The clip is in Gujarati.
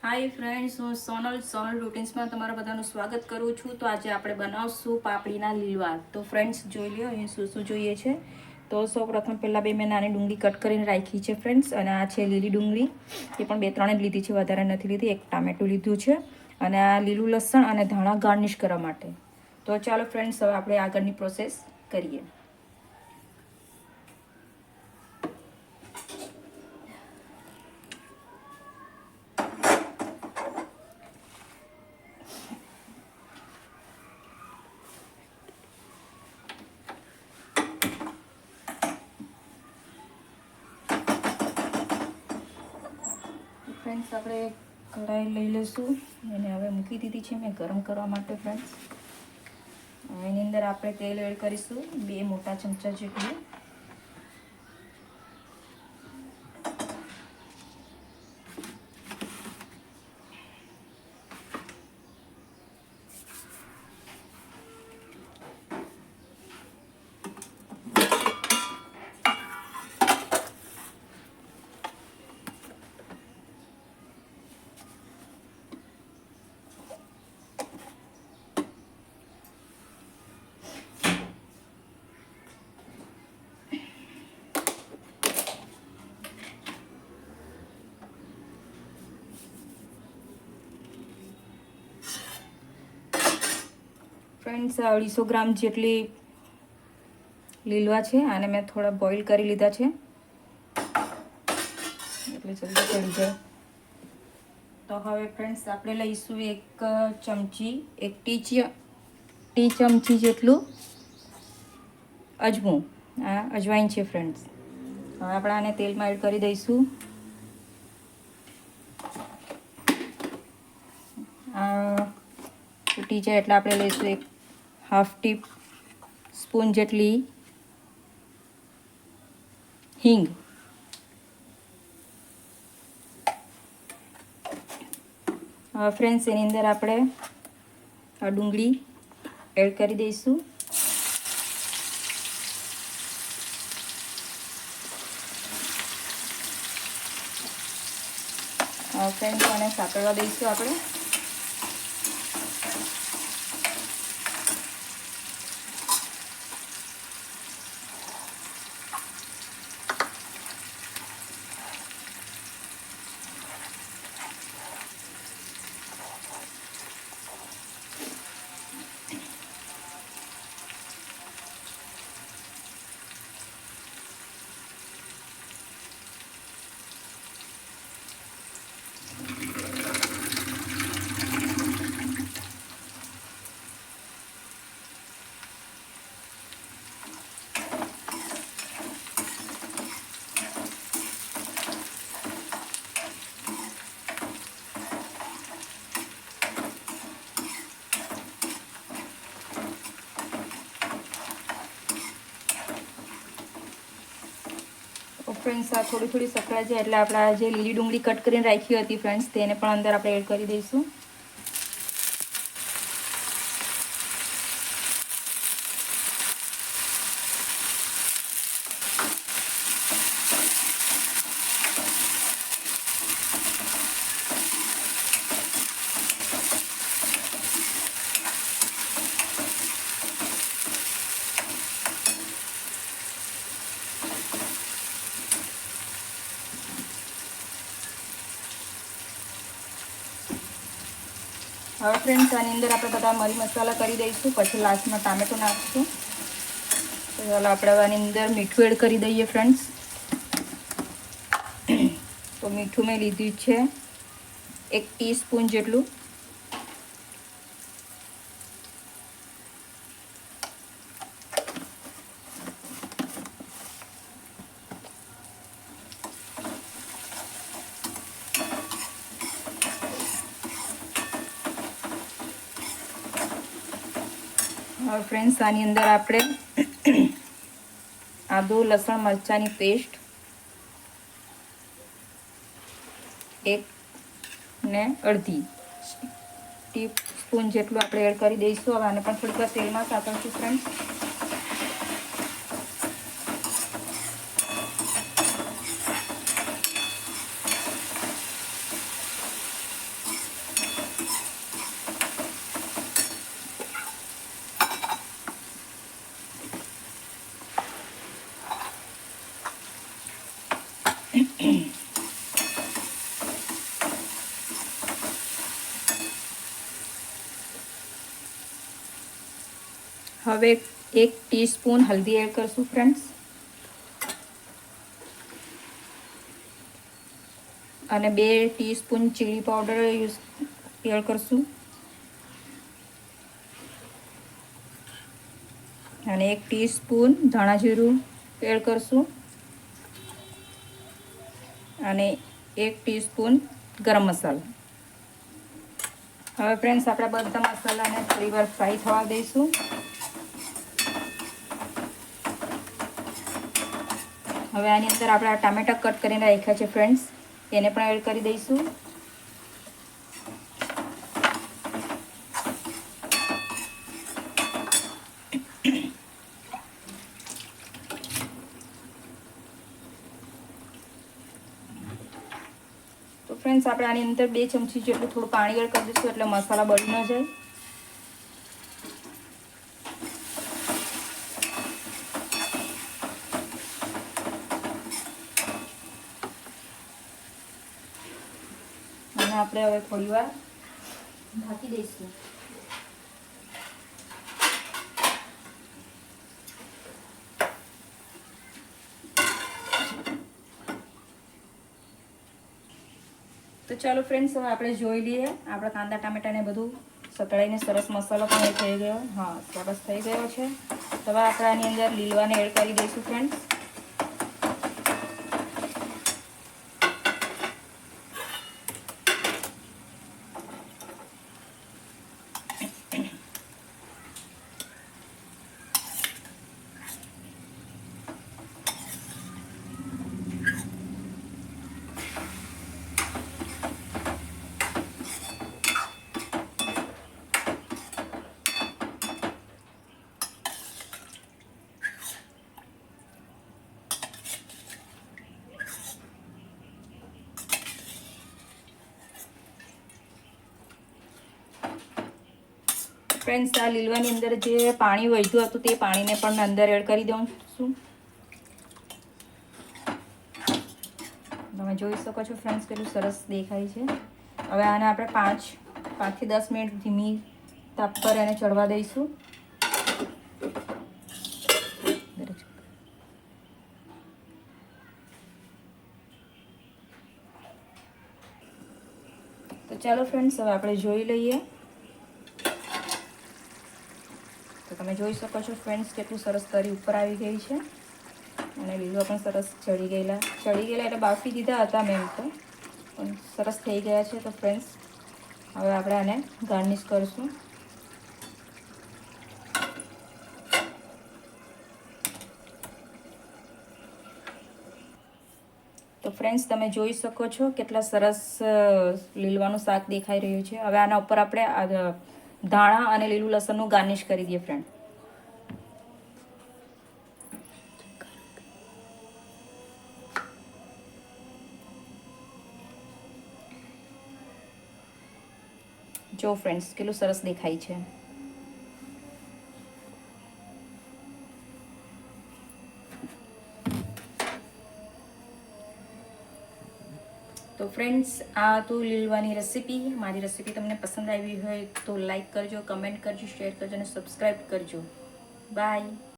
હાય ફ્રેન્ડ્સ, હું સોનલ રૂટીન્સમાં તમારા બધાનું સ્વાગત કરું છું. તો આજે આપણે બનાવશું પાપડીના લીલવા. તો ફ્રેન્ડ્સ જોઈ લો અહીં શું શું જોઈએ છે. તો સૌપ્રથમ પહેલાં મેં નાની ડુંગળી કટ કરીને રાખી છે ફ્રેન્ડ્સ, અને આ છે લીલી ડુંગળી, એ પણ 2-3 જ લીધી છે, વધારે નથી લીધી. એક ટામેટું લીધું છે, અને આ લીલું લસણ અને ધાણા ગાર્નિશ કરવા માટે. તો ચાલો ફ્રેન્ડ્સ, હવે આપણે આગળની પ્રોસેસ કરીએ. ફ્રેન્ડ્સ, આપણે કઢાઈ લઈ લઈશું. એને હવે મૂકી દીધી છે મેં ગરમ કરવા માટે ફ્રેન્ડ્સ. એની અંદર આપણે તેલ એડ કરીશું 2 મોટા ચમચા જેટલું. ફ્રેન્ડ્સ, 250 ગ્રામ જેટલી લીલવા છે, આને મેં થોડા બોઇલ કરી લીધા છે એટલે જલ્દી ચડી જાય. તો હવે ફ્રેન્ડ્સ, આપણે લઈશું 1 ટી ચમચી જેટલું અજમું. આ અજવાઈન છે ફ્રેન્ડ્સ. હવે આપણે આને તેલમાં એડ કરી દઈશું. ફૂટી જાય એટલે આપણે લઈશું 1/2 ટીસ્પૂન જેટલી હિંગ. ફ્રેન્ડ્સ, એની અંદર આપણે આ ડુંગળી એડ કરી દઈશું. ફ્રેન્ડ્સ, આને સાતળવા દઈશું આપણે. ફ્રેન્ડ્સ, આ થોડી સકળાઈ જાય એટલે આપણે જે લીલી ડુંગળી કટ કરીને રાખી હતી ફ્રેન્ડ્સ, તેને પણ અંદર આપણે એડ કરી દઈશું. હવે ફ્રેન્ડ્સ, આની અંદર આપણે બધા મરી મસાલા કરી દઈશું, પછી લાસ્ટમાં ટામેટું નાખીશું. તો ચાલો આપણે આની અંદર મીઠું એડ કરી દઈએ ફ્રેન્ડ્સ. તો મીઠું મેં લીધું છે 1 ટીસ્પૂન જેટલું. હવે ફ્રેન્ડ્સ, આની અંદર આપણે આદુ લસણ મરચાંની પેસ્ટ 1.5 ટીસ્પૂન જેટલું આપણે એડ કરી દઈશું. હવે આને પણ થોડીક વાર તેલમાં સાતળશું ફ્રેન્ડ્સ. હવે 1 ટીસ્પૂન હલ્દી એડ કરશું ફ્રેન્ડ્સ, અને 2 ટીસ્પૂન ચીલી પાવડર એડ કરશું, અને 1 ટીસ્પૂન ધાણા જીરું એડ કરશું, અને 1 ટીસ્પૂન ગરમ મસાલો. હવે ફ્રેન્ડ્સ આપણે બધા મસાલાને થોડીવાર ફ્રાય થવા દઈશું. હવે આની અંદર આપણે આ ટામેટા કટ કરીને રાખ્યા છે ફ્રેન્ડ્સ, એને પણ એડ કરી દઈશું. તો ફ્રેન્ડ્સ આપણે આની અંદર 2 ચમચી જેટલું થોડું પાણી એડ કરી દઈશું એટલે મસાલા બળી ન જાય. અને આપણે હવે થોડીવાર ઢાંકી દઈશું. તો ચાલો ફ્રેન્ડ્સ, હવે આપણે જોઈ લઈએ. આપણા કાંદા ટામેટાને બધું સતળાઈને સરસ મસાલો પણ એ થઈ ગયો. હા, સરસ થઈ ગયો છે. તો હવે આપણે આની અંદર લીલવાને એડ કરી દઈશું ફ્રેન્ડ્સ. ફ્રેન્ડ્સ, આ લીલવાની અંદર જે પાણી વધ્યું હતું તે પાણીને પણ અંદર એડ કરી દઉં છું. તમે જોઈ શકો છો ફ્રેન્ડ્સ કેટલું સરસ દેખાય છે. હવે આને આપણે 5 થી 10 મિનિટ ધીમી તાપ પર એને ચડવા દઈશું. તો ચાલો ફ્રેન્ડ્સ, હવે આપણે જોઈ લઈએ. તો તમે જોઈ શકો છો ફ્રેન્ડ્સ કેટલું સરસ તરી ઉપર આવી ગઈ છે, અને લીલો પણ સરસ ચડી ગયેલા એટલે બાફી દીધા હતા મેં તો, પણ સરસ થઈ ગયા છે. તો ફ્રેન્ડ્સ, હવે આપણે આને ગાર્નિશ કરીશું. તો ફ્રેન્ડ્સ, તમે જોઈ શકો છો કેટલા સરસ લીલવાનું શાક દેખાઈ રહ્યું છે. હવે આના ઉપર આપણે ધાણા અને લીલું લસણનું ગાર્નિશ કરી દઈએ ફ્રેન્ડ. જો ફ્રેન્ડ્સ કેટલું સરસ દેખાય છે. તો ફ્રેન્ડ્સ, આ તો લીલવાની રેસીપી. મારી રેસીપી તમને પસંદ આવી હોય તો લાઈક કરજો, કમેન્ટ કરજો, શેર કરજો અને સબસ્ક્રાઈબ કરજો. બાય.